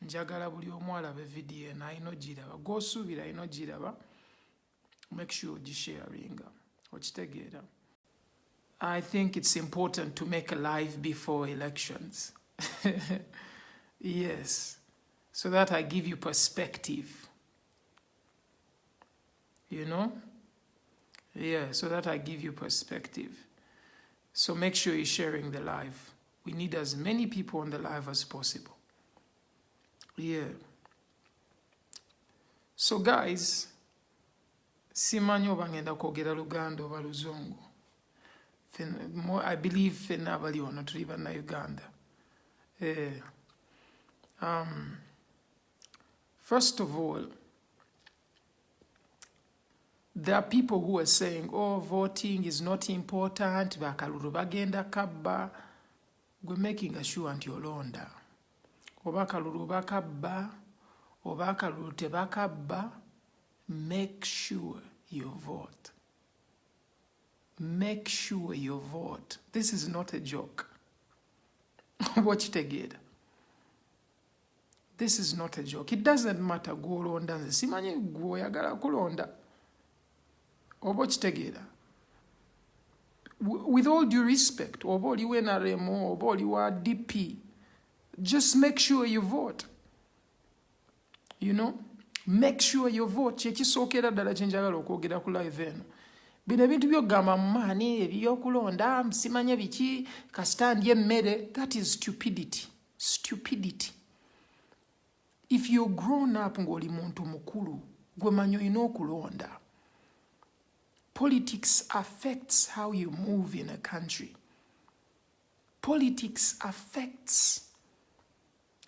njagala buli omu alabe video eno ayina ogiraba gw'osuubira ayina ogiraba make sure ogisharinga okitegeera. I think it's important to make a live before elections. Yes, so that I give you perspective, you know. Yeah, so that I give you perspective. So make sure you're sharing the live. We need as many people on the live as possible. Yeah. So guys, simanyi oba ngenda kwogera Luganda oba Luzungu. I believe fenna abali wano tuli Bannayuganda. First of all, there are people who are saying, oh, voting is not important, bakalulu bagenda kabba. We're making sure nti olonda. Oba kalulu bakabba, oba kalulu tebakabba, make sure you vote. Make sure you vote. This is not a joke. Watch it again. This is not a joke. It doesn't matter gw'olonda nze simanyi gw'oyagala kulonda. Oba okitegeera. With all due respect, oba oliwo NRM, oba oliwo DP, just make sure you vote. You know? Make sure you vote. Kyekisookera ddala kye njagala okwogera ku live eno. Bino ebintu by'ogamba mu maani eby'okulonda simanye biki kasita ndya emmere, that is stupidity. Stupidity. If you're grown up ng'oli muntu mukulu, gwe manyi olina okulonda. Politics affects how you move in a country. Politics affects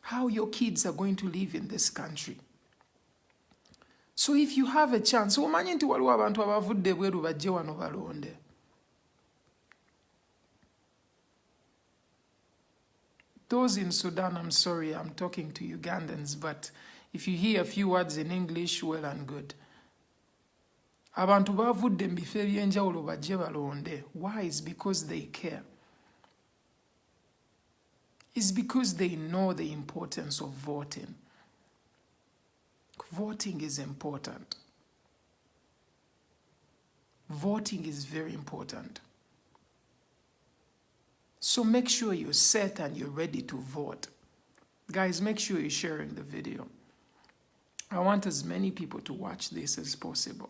how your kids are going to live in this country. So if you have a chance, omanyi nti waliwo abantu abavudde bweru bajje wano balonde. Those in Sudan, I'm sorry, I'm talking to Ugandans, but if you hear a few words in English, well and good. Abantu bavudde mu bifo eby'enjawulo bajje balonde. Why? It's because they care. It's because they know the importance of voting. Voting is important. Voting is very important. So make sure you're set and you're ready to vote. Guys, make sure you're sharing the video. I want as many people to watch this as possible.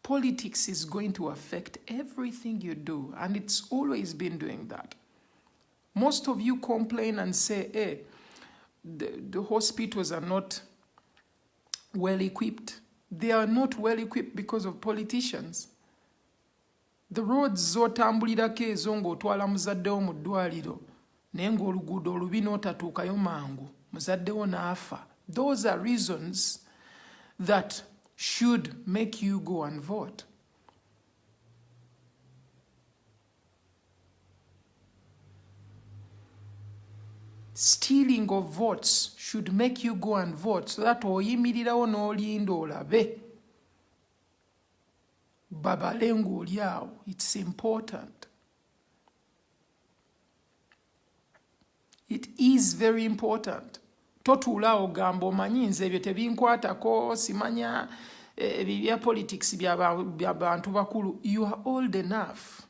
Politics is going to affect everything you do, and it's always been doing that. Most of you complain and say, hey, the hospitals are not well equipped. They are not well equipped because of politicians. The roads z'otambulirako ezo ng'otwala muzaddewo mu ddwaliro naye ng'oluguudo olubi n'otatuukayo mangu muzaddewo n'afa. Those are reasons that should make you go and vote. Stealing of votes should make you go and vote so that oyimirirawo n'olinda olabe babale ng'oli awo. It's important. It is very important. Totuula ogamba omanyi nze ebyo tebinkwatako simanya ebya politics bya bantu bakulu. You are old enough.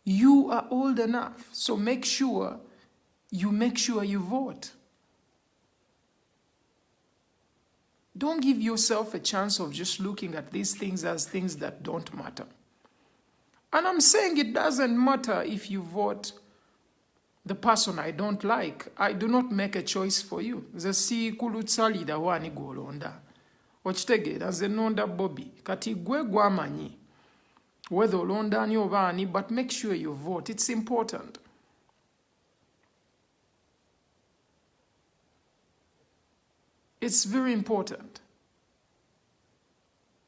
You are old enough. So make sure you vote. Don't give yourself a chance of just looking at these things as things that don't matter. And I'm saying it doesn't matter if you vote the person I don't like. I do not make a choice for you. Nze si kulutsalira wani gw'olonda. Okitegeera nze nonda Bobby. Kati gwe gwamanyi whether olonda ani oba ani, but make sure you vote. It's important. It's very important.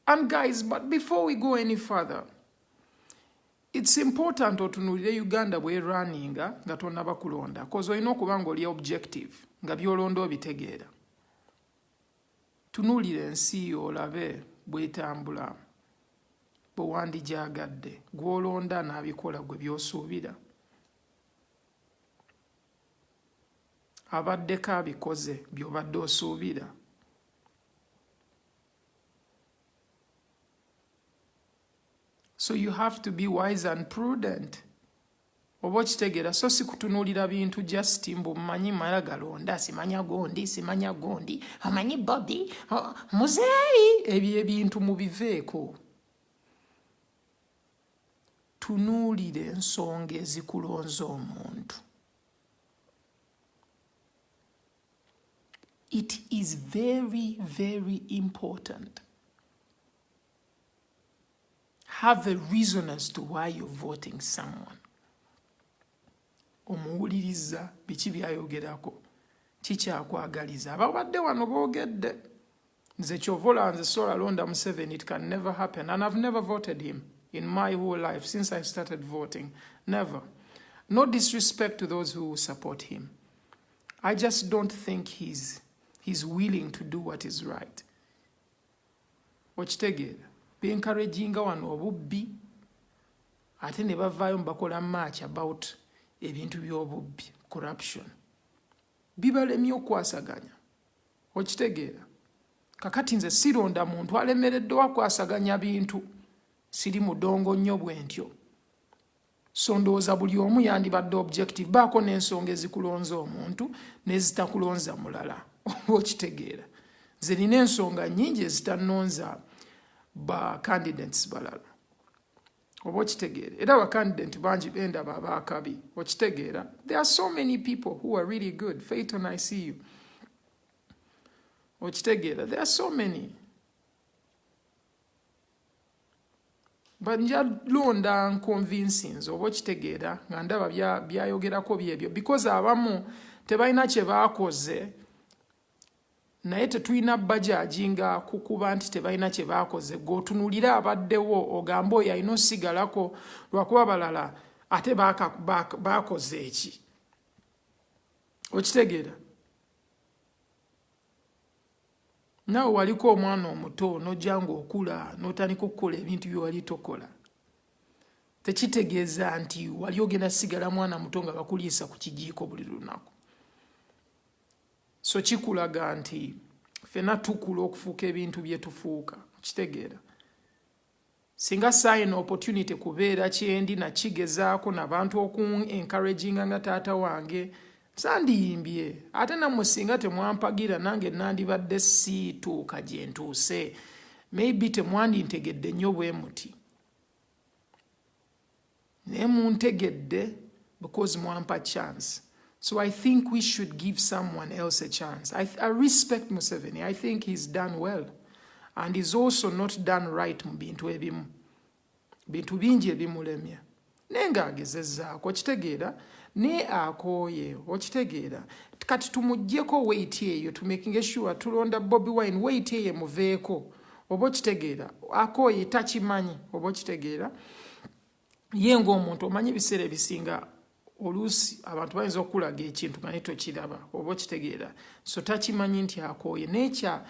And guys, but before we go any further, it's important otunulire Uganda bwe runninga nga tonnaba kulonda, because olina okuba ng'oli objective nga by'olonda obitegeera. Tunuulire ensi olabe bw'etambula, bwe wandijaagadde, gw'olonda n'abikola gwe by'osuubira. abaddeko abikoze by'obadde osuubira. So you have to be wise and prudent. Oba okitegeera, so si kutunuulira bintu just mbu mmanyi mala galonda, simanya gondi, amanyi Bobby, muzeeyi, ebyo ebintu mubiveeko. Tunuulire ensonga ezikulonza omuntu. It is very, very important. Have a reason as to why you're voting someone. Omuwuliriza biki byayogerako, kikyakwagaliza. Ababadde wano boogedde. Nze kyovola nze Tonalonda Museveni, it can never happen. And I've never voted him in my whole life since I started voting. Never. No disrespect to those who support him. I just don't think he's willing to do what is right. Okitegeera. Be-encouraginga wano obubbi, ate ne bavaayo mbakola match about ebintu by'obubbi, corruption. Bibalemye okwasaganya. Okitegeera. Kakati nze sironda muntu alemeredde wakwasaganya bintu. Siri mudongo nnyo bwentyo. So ndowooza buli omu yandibadde objective. Baako n'ensonga ezikulonza omuntu n'ezitakulonza mulala. Okitegeera. Nze nina ensonga nnyingi ezitannonza ba candidates balala. Oba okitegeera. Era ba candidate bangi bendaba abaakabi. Okitegeera. There are so many people who are really good. Phaeton, I see you. Okitegeera. There are so many. But njalonda nconvincing oba okitegeera nga ndaba byayogerako byebyo. Because abamu tebalina kye baakoze naye tetulina bajajinga kukuba nti tebalina kye baakoze. G'otunuulira abaddewo ogamba oyo alina osigalako lwakuba balala ate baakoze eki. Okitegeera. Nawe waliko omwana omuto n'ojja ng'okula n'otandika okukola ebintu bye wali tokola. Tekitegeeza nti wali ogenda sigala mwana muto nga bakuliisa ku kijiiko buli lunaku. So kikulaga nti ffenna tukula okufuuka ebintu bye tufuuka. Okitegeera. Singa sayina opportunity kubeera kyendi nakigezaako n'abantu oku-encouraginga nga taata wange, sandiyimbye. Ate nammwe singa temwampagira nange nandibadde siituuka gye ntuuse. Maybe temwandintegedde nnyo bwe muti. Naye muntegedde because mwampa chance. So I think we should give someone else a chance. I respect Museveni. I think he's done well. And he's also not done right mu bintu ebimu. Bintu bingi ebimulemya. Nenga agezezzaako. Okitegeera. Ne akooye. Okitegeera. Kati tumuggyeko weight eyo to making sure tulonda Bobi Wine weight eyo muveeko. Oba okitegeera. Akooye takimanyi. Oba okitegeera. Ye ng'omuntu omanyi ebiseera ebisinga oluusi abantu bayinza okulaga ekintu nga ne tokiraba oba okitegeera. So takimanyi nti akooye. N'ekya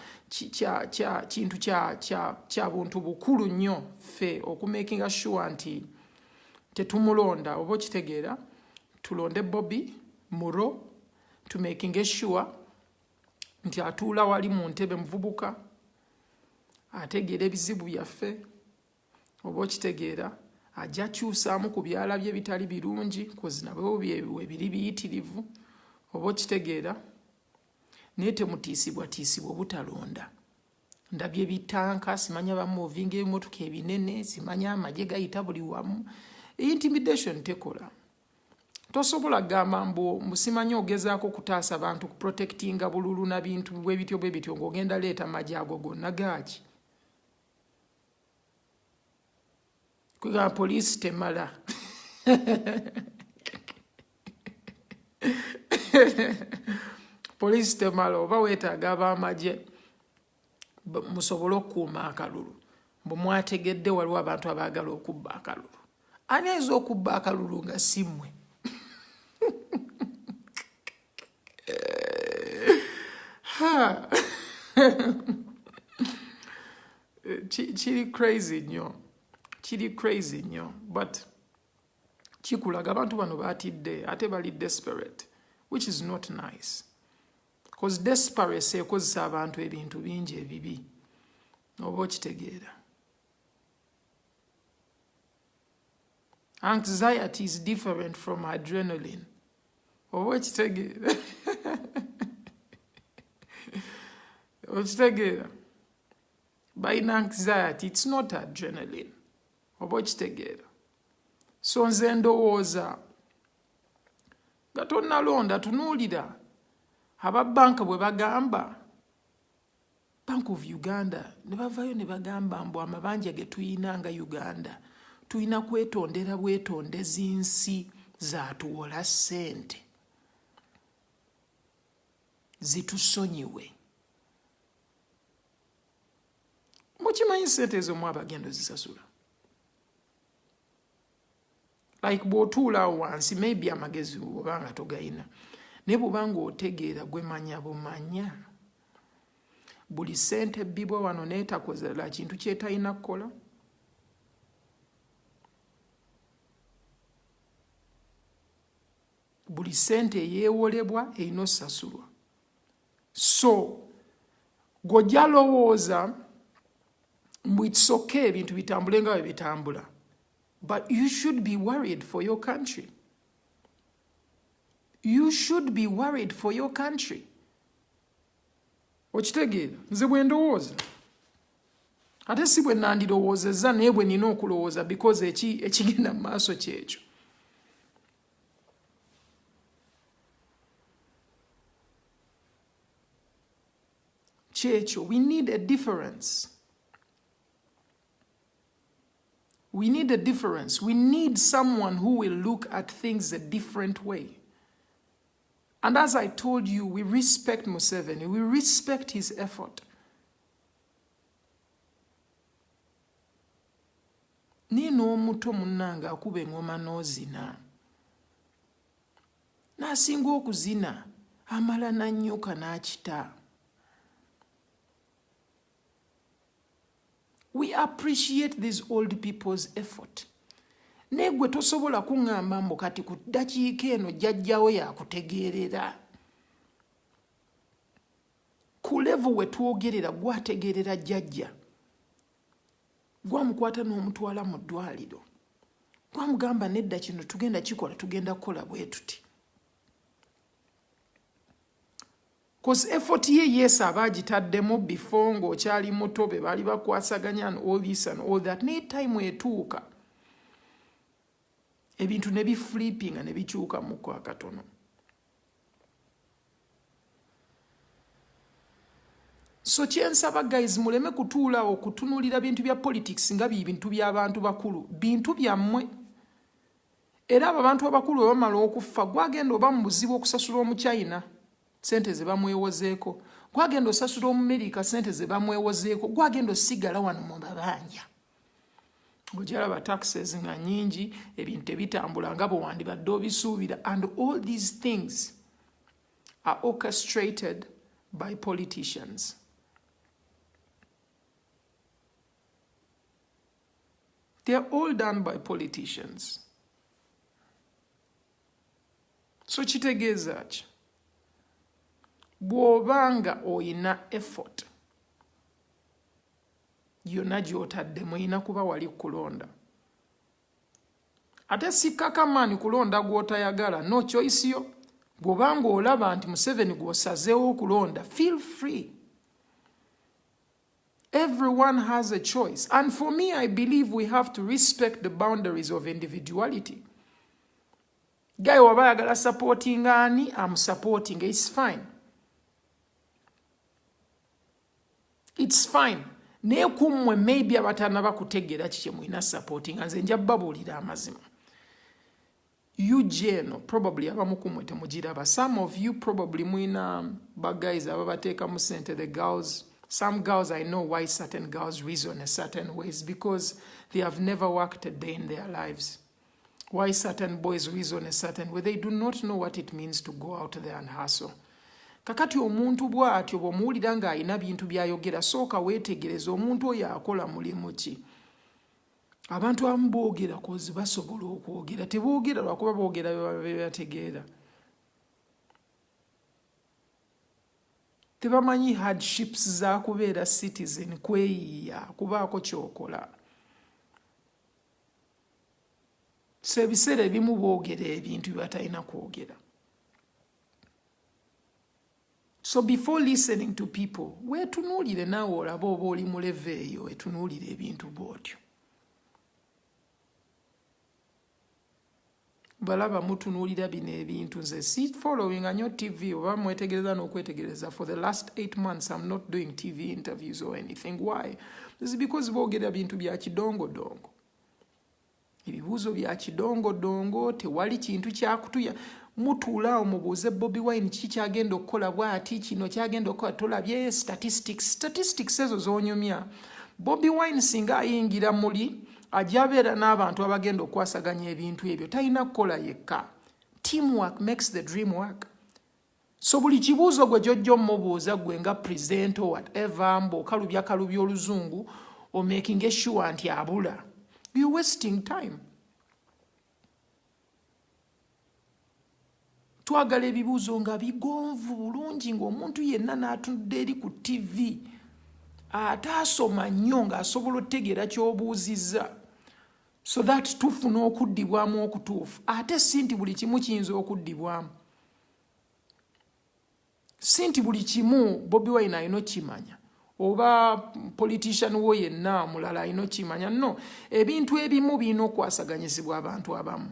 kintu kya buntu bukulu nnyo ffe okumakinga sure nti tetumulonda oba okitegeera. Tulonde Bobby muro to making sure nti atuula wali mu ntebe muvubuka ategeera ebizibu byaffe oba okitegeera. Ajja kyusaamu ku byalabye bitali birungi kozi nabo biri biyitirivu oba okitegeera. Naye temutiisibwa obutalonda. Ndabye bitanka, simanya bamuvinga ebimotoka ebinene, simanya amagye gayita buli wamu. Intimidation tekola. Tosobola gamba mbu musimanya ogezaako kutaasa bantu ku protectinga bululu na bintu bwe bityo ng'ogenda leeta magye ago gonna gaaki. Kuga police temala. Police temala oba weetaaga ab'amagye musobole okukuuma akalulu. Mbu mwategedde waliwo abantu abaagala okubba akalulu. Ani ayinza okubba akalulu nga si mmwe? Kiri crazy nnyo. Kiri crazy nnyo. But kikulaga abantu bano batidde ate bali desperate, which is not nice. Because desperation ekozesa abantu ebintu bingi ebibi. Oba okitegeera. Anxiety is different from adrenaline. Oba okitegeera. Okitegeera. Balina anxiety, it's not adrenaline. Oba okitegeera. So nze ndowooza nga Tonalonda tunuulira ababanka bwe bagamba Bank of Uganda ne bavayo ne bagamba mbu amabanja ge tuyina nga Uganda tuyina kwetondera bwetondezi nsi zaatuwola ssente zitusonyiwe. Mukimanyi ssente ezo mu abagendo zisasula. Like bw'otuula wansi maybe amagezi oba nga togayina. Ne bw'obanga otegeera gwe manya bumanya. Buli ssente ebbibwa wano neetakozera kintu kyetalina kukola. Buli ssente eyeewolebwa erina osasulwa. So, gojja lowooza mbu it's okay ebintu bitambule nga bwe bitambula. But you should be worried for your country. You should be worried for your country. Okitegeera, nze bwe ndowooza. Ate si bwe nandirowoozezza naye bwe nina okulowooza because ekigenda mu maaso kyekyo. Kyekyo, we need a difference. We need a difference. We need someone who will look at things a different way. And as I told you, we respect Museveni. We respect his effort. Nino omuto munnanga akuba engoma n'ozina. N'asinga okuzina, amala n'annyuka n'akita. We appreciate these old people's effort. Negwe tosobola kuŋŋamba mbu kati ku ddakiika eno jjajjawo yakutegeerera. Ku level we twogerera gwategeerera jjajja. Gwamukwata n'omutwala mu ddwaliro. Gwamugamba nedda kino tugenda kikola tugenda kukola bwe tuti. Because effort ye yes abagitaddemu before ng'okyali muto be bali bakwasaganya and all this and all that. Ne time etuuka. Ebintu ne biflipping ne bikyuka mu kwa katono. So kyensaba guys muleme kutuula okutunulira bintu bya politics nga bintu by'abantu bakulu. Bintu byammwe. Era abantu abakulu bamala okufa gwagenda oba mu buzibu okusasula omuchina. Sente ze bamwewozeeko. Gwagenda osasula Omumerika sente ze bamwewozeeko. Gwagenda osigala wano mu mabanja. Ojala taxes nga nyingi, ebintu ebitambula nga bwe wandibadde obisuubira. And all these things are orchestrated by politicians. They are all done by politicians. So kitegeeza ki? Bw'obanga oyina effort yonna gy'otaddemu oyina kuba wali kulonda. Ate si kakamani kulonda gw'otayagala, no choice yo. Bw'obanga olaba nti Museveni gw'osazeewo okulonda, feel free. Everyone has a choice. And for me, I believe we have to respect the boundaries of individuality. Guy waba yagala supporting ani, I'm supporting. It's fine. It's fine. Naye kummwe maybe abatana bakutegeera kiki mwina supporting. Nze nja babuulira amazima. You jeno, probably abamu kummwe temugiraba. Some of you probably mwina guys ababateeka mu sente, the girls. Some girls, I know why certain girls reason a certain ways, because they have never worked a day in their lives. Why certain boys reason a certain way, they do not know what it means to go out there and hustle. Kakati omuntu bw'atyo bw'omuwulira ng'alina bintu by'ayogera, sooka weetegereza omuntu oyo akola mulimu ki. Abantu abamu boogera kozi basobola okwogera, teboogera lwakuba boogera bye bategeera. tebamanyi hardships za kubeera citizen, kweyiya kubaako kyokola. So ebiseera ebimu boogera ebintu byebatalina kwogera. So before listening to people, weetunuulire naawe olaba oba oli mu level eyo, weetunuulire ebintu bw'otyo. Balaba mutunuulira bino ebintu, nze si following anyo TV oba mwetegereza n'okwetegereza. For the last 8 months I'm not doing TV interviews or anything. Why? This is because boogera bintu bya kidongodongo. Ebibuuzo bya kidongodongo, tewali kintu kyakutuya. Mutuulaawo mubuuze Bobi Wine kiki kyagenda okukola bw'ati, kino kyagenda okukola, tolabye statistics ezo zoonyumya. Bobi Wine singa ayingira muli ajja abeera n'abantu abagenda okwasaganya ebintu ebyo, talina kukola yekka. Teamwork makes the dream work. So buli kibuuzo gwe gy'ojja omubuuza gwe nga presenter whatever, mb'okalubya oluzungu, o making sure nti abula. You're wasting time. Twagala ebibuuzo nga bigonvu bulungi, ng'omuntu yenna n'atunudde eri ku TV ataasoma nnyo ng'asobola otegeera ky'obuuzizza, so that tufuna okuddibwamu okutuufu. Ate si nti buli kimu kiyinza okuddibwamu. Si nti buli kimu Bobi Wine alina okimanya, oba politician wo yenna mulala alina okimanya. No, ebintu ebimu birina okwasaganyizibwa abantu abamu.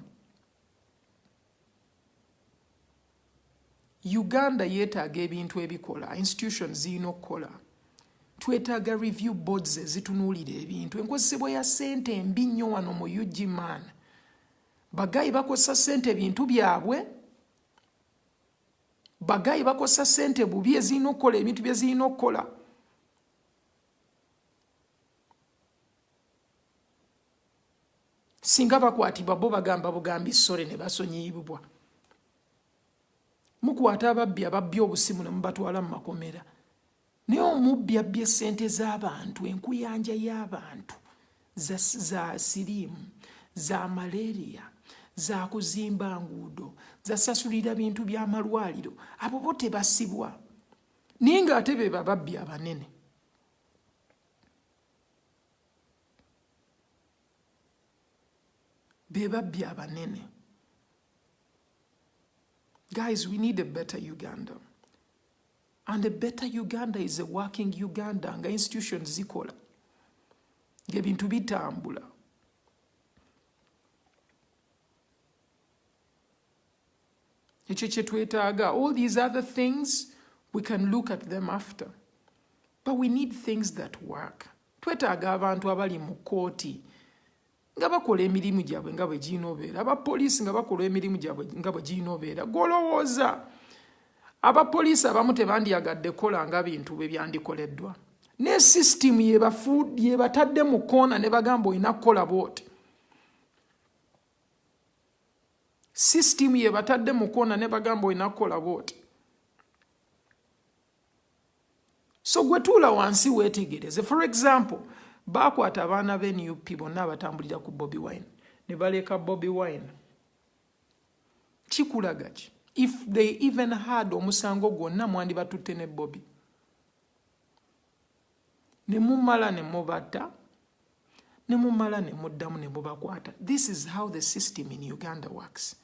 Uganda yeetaaga ebintu ebikola, institutions zirina okukola. Twetaaga review boards ezitunuulira ebintu. Enkozesebwa ya ssente embi nnyo wano mu UG-man. Bagayi bakozesa ssente bintu byabwe. Bagayi bakozesa ssente bubi ezirina okukola ebintu bye zirina okukola. Singa bakwatibwa bo bagamba bugambi ssore ne basonyiyibwa. Mukwata ababbi ababbye obusimu ne mubatwala mu makomera. Naye omubbi abbye ssente z'abantu, enkuyanja y'abantu, za siriimu, za malaria, za kuzimba nguudo, za sasulira bintu by'amalwaliro, abo bo tebasibwa. Naye ng'ate be bababbi abanene. Be babbi abanene. Guys, we need a better Uganda. And a better Uganda is a working Uganda nga institutions zikola. Ng'ebintu bitambula. Ekyo kye twetaaga. All these other things, we can look at them after. But we need things that work. Twetaaga abantu abali mu kooti nga bakola emirimu gyabwe nga bwe giinobeera. Abapoliisi nga bakola emirimu gyabwe nga bwe giinobeera. Golowooza. Abapoliisi abamu tebandyagadde kola nga bintu bwe byandikoleddwa. Ne system ye batadde mu koona ne bagamba olina kukola bw'oti. System ye batadde mu koona ne bagamba olina kukola bw'oti. So gwe tuula wansi weetegereze. For example, bakwata abaana b'NUP bonna abatambulira ku Bobi Wine ne baleka Bobi Wine. Kikulaga ki? If they even had omusango gwonna mwandibatutte ne Bobi. Ne mumala ne mubatta, ne mumala ne muddamu ne mubakwata. This is how the system in Uganda works.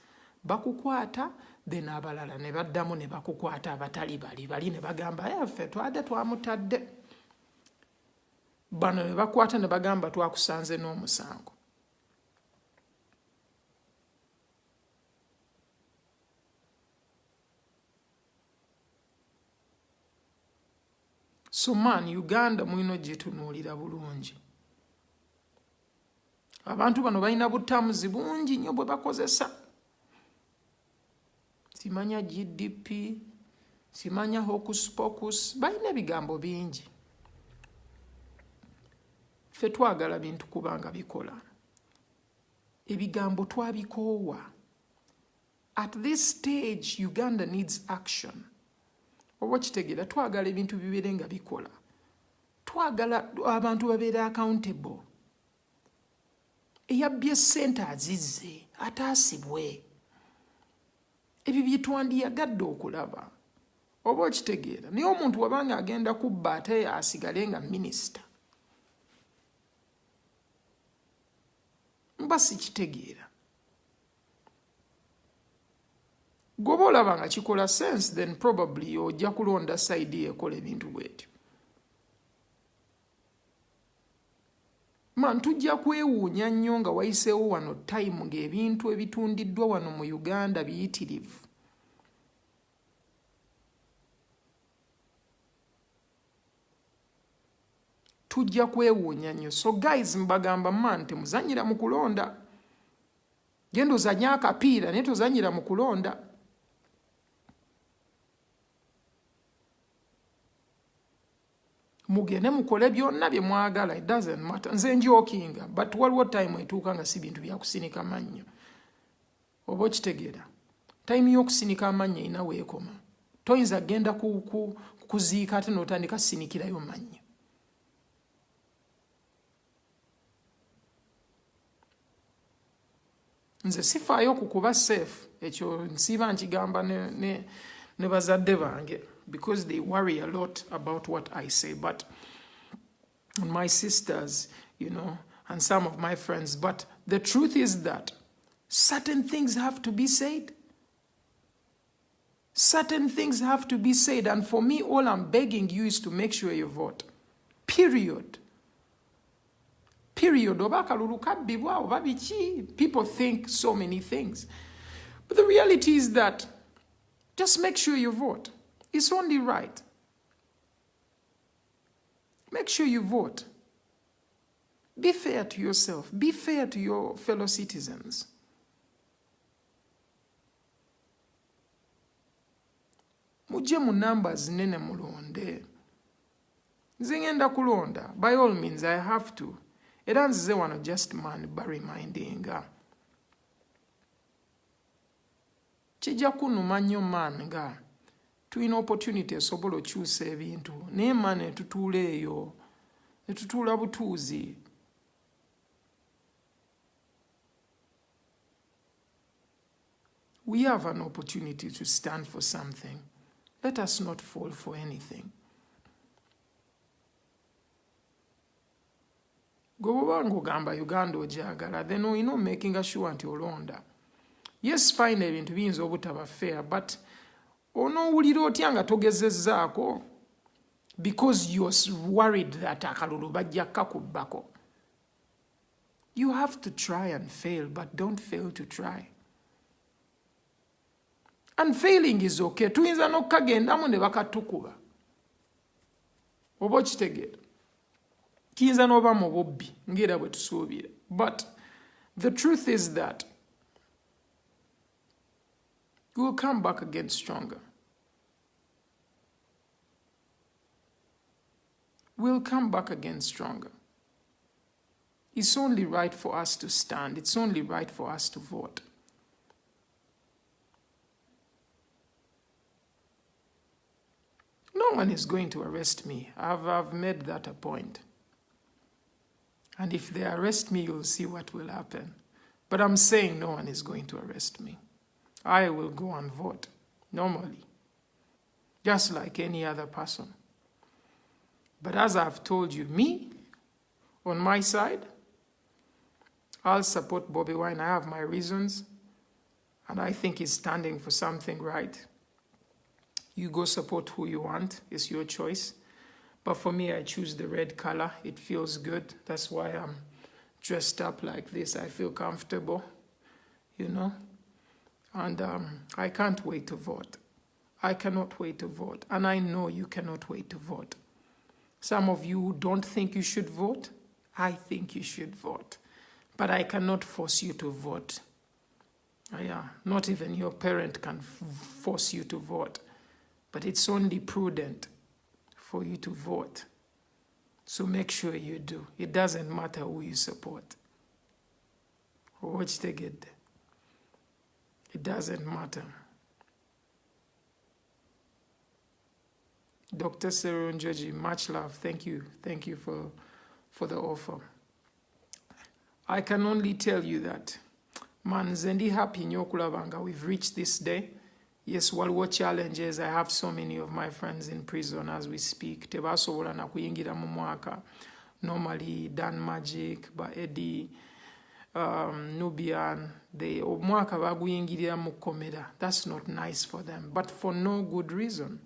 Bakukwata, then abalala ne baddamu ne bakukwata abatali bali ne bagamba ffe twadde twamutadde. Bano ne bakwata ne bagamba twakusanze n'omusango. So man, Uganda mwino gyetunuulira bulungi. Abantu bano balina butamuzi bungi nnyo bwe bakozesa. Simanya GDP, simanya hocus pocus, balina ebigambo bingi. Ffe twagala bintu kubanga bikola. Ebigambo twabikoowa. At this stage, Uganda needs action. Oba kitegeera twagala ebintu bibeere nga bikola. Twagala abantu babeere accountable. Eyabbye ssente azizze, ataasibwe. Ebyo bye twandiyagadde okulaba. oba okitegeera. Naye omuntu wabanga agenda kubba ate asigale nga minisita, mba sikitegeera. Gwoba olaba nga kikola sense, then probably ojja kulonda side yekola ebintu bwetyo. Man, tujja kwewuunya nnyo nga wayiseewo wano time ng'ebintu ebitundiddwa wano mu Uganda biyitirivu. Tujja kwewuunya nnyo. So guys, mbagamba man, temuzanyira mu kulonda. Genda ozanya akapiira naye tozanyira mu kulonda. Mugende mukole byonna bye mwagala, it doesn't matter. Nze njokinga, but waliwo time etuuka nga si bintu bya kusinika mannyo. Oba okitegeera. Time y'okusinika amannyo ina weekoma. Toyinza genda kuziika ate n'otandika sinikirayo mannyo. Nze sifaayo kukuba safe, ekyo nsiiba nkigamba ne bazadde bange, because they worry a lot about what I say. But my sisters, you know, and some of my friends. But the truth is that certain things have to be said. Certain things have to be said. And for me, all I'm begging you is to make sure you vote. Period. Period. People think so many things. But the reality is that just make sure you vote. It's only right. Make sure you vote. Be fair to yourself. Be fair to your fellow citizens. Mujje mu numbers nene mulonde. Nze ngenda kulonda. By all means, I have to. Era nzize wano just man remindinga. Kijja kunuma nnyo man nga tulina opportunity esobola okyusa ebintu. Naye man netutuula eyo. Netutuula butuuzi. We have an opportunity to stand for something. Let us not fall for anything. Gobanga ogamba Uganda ojagala, then you know making sure nti olonda. Yes, fine, ebintu biyinza obutaba fair, but onoowulira otya nga togezezzaako because you're worried that akalulu bajja kakubbako. You have to try and fail, but don't fail to try. And failing is okay. Tuyinza n'okkagendamu ne bakatukuba. Oba okitegeera. Kiyinza n'oba mu bubbi ng'era bwe tusuubira. But the truth is that we will come back again stronger. We'll come back again stronger. It's only right for us to stand. It's only right for us to vote. No one is going to arrest me. I've made that a point. And if they arrest me, you'll see what will happen. But I'm saying no one is going to arrest me. I will go and vote, normally, just like any other person. But as I've told you, me, on my side, I'll support Bobby Wine. I have my reasons, and I think he's standing for something right. You go support who you want. It's your choice. But for me, I choose the red color. It feels good. That's why I'm dressed up like this. I feel comfortable, you know. And I can't wait to vote. I cannot wait to vote. And I know you cannot wait to vote. Some of you don't think you should vote. I think you should vote. But I cannot force you to vote. Yeah, not even your parent can force you to vote. But it's only prudent for you to vote. So make sure you do. It doesn't matter who you support. Watch the get. It doesn't matter. Dr. Serun Joji, much love. Thank you. Thank you for the offer. I can only tell you that, man, zendi happy nyokulabanga. We've reached this day. Yes, waliwo challenges. I have so many of my friends in prison as we speak. Tebasobola na kuyingira mu mwaka. Normally, Dan Magic, ba Eddie, Nubian, they omwaka baguyingirira mu komera. That's not nice for them, but for no good reason.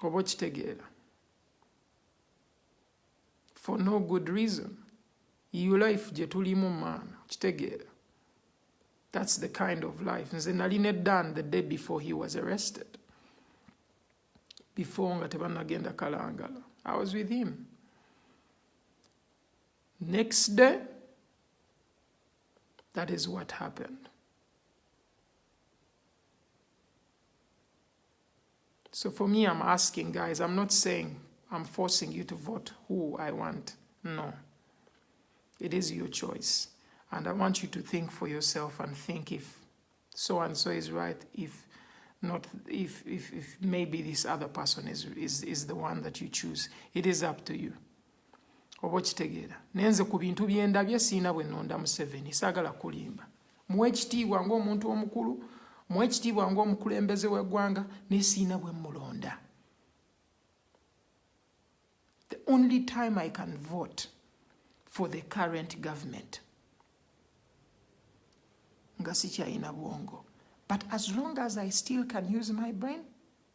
Oba kitegeera. For no good reason. Your life gye tulimu maana kitegeera. That's the kind of life. Nze nali ne Dan the day before he was arrested. Before nga tebanagenda Kalangala. I was with him. Next day, that is what happened. So for me, I'm asking, guys, I'm not saying I'm forcing you to vote who I want. No. It is your choice. And I want you to think for yourself and think if so-and-so is right, if not, if maybe this other person is the one that you choose. It is up to you. Oba kitegeera. Nenze ku bintu byendabye siina bwe nnonda Museveni, saagala kulimba. Muwe ekitiibwa ng'omuntu omukulu, muwe ekitiibwa ng'omukulembeze w'eggwanga, ne siina bwe mulonda. The only time I can vote for the current government, nga sikyalina bwongo. But as long as I still can use my brain,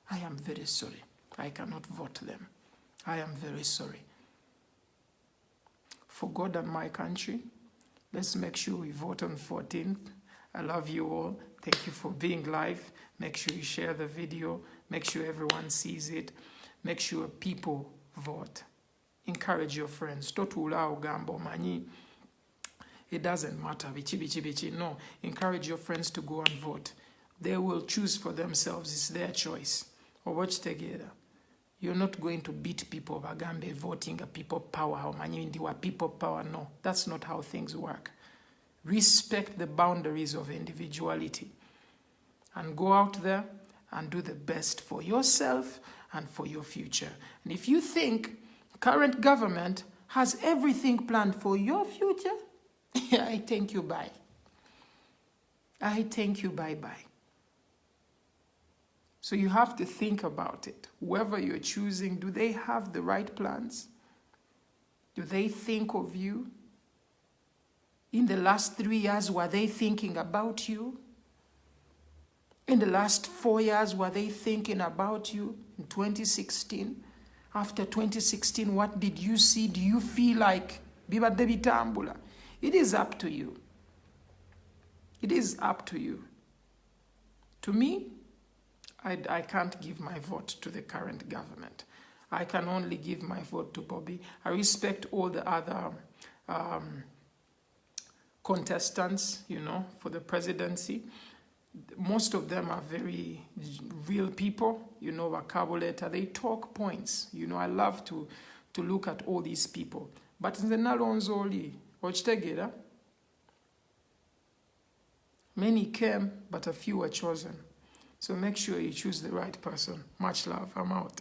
I am very sorry. I cannot vote them. I am very sorry. For God and my country, let's make sure we vote on 14th. I love you all. Thank you for being live. Make sure you share the video. Make sure everyone sees it. Make sure people vote. Encourage your friends. Totuula ogambo manyi. It doesn't matter. Bichi. No. Encourage your friends to go and vote. They will choose for themselves. It's their choice. Or watch together. You're not going to beat people. Bagambe voting a people power. How many people power? No. That's not how things work. Respect the boundaries of individuality. And go out there and do the best for yourself and for your future. And if you think current government has everything planned for your future, I thank you, bye. I thank you, bye-bye. So you have to think about it. Whoever you're choosing, do they have the right plans? Do they think of you? In the last 3 years, were they thinking about you? In the last 4 years, were they thinking about you? In 2016, after 2016, what did you see? Do you feel like bibadde bitambula? It is up to you. It is up to you. To me, I can't give my vote to the current government. I can only give my vote to Bobby. I respect all the other contestants, you know, for the presidency. Most of them are very real people, you know, Akubulidde. They talk points. You know, I love to look at all these people. But in the Nalonzoli, Ochtegeda, many came, but a few were chosen. So make sure you choose the right person. Much love. I'm out.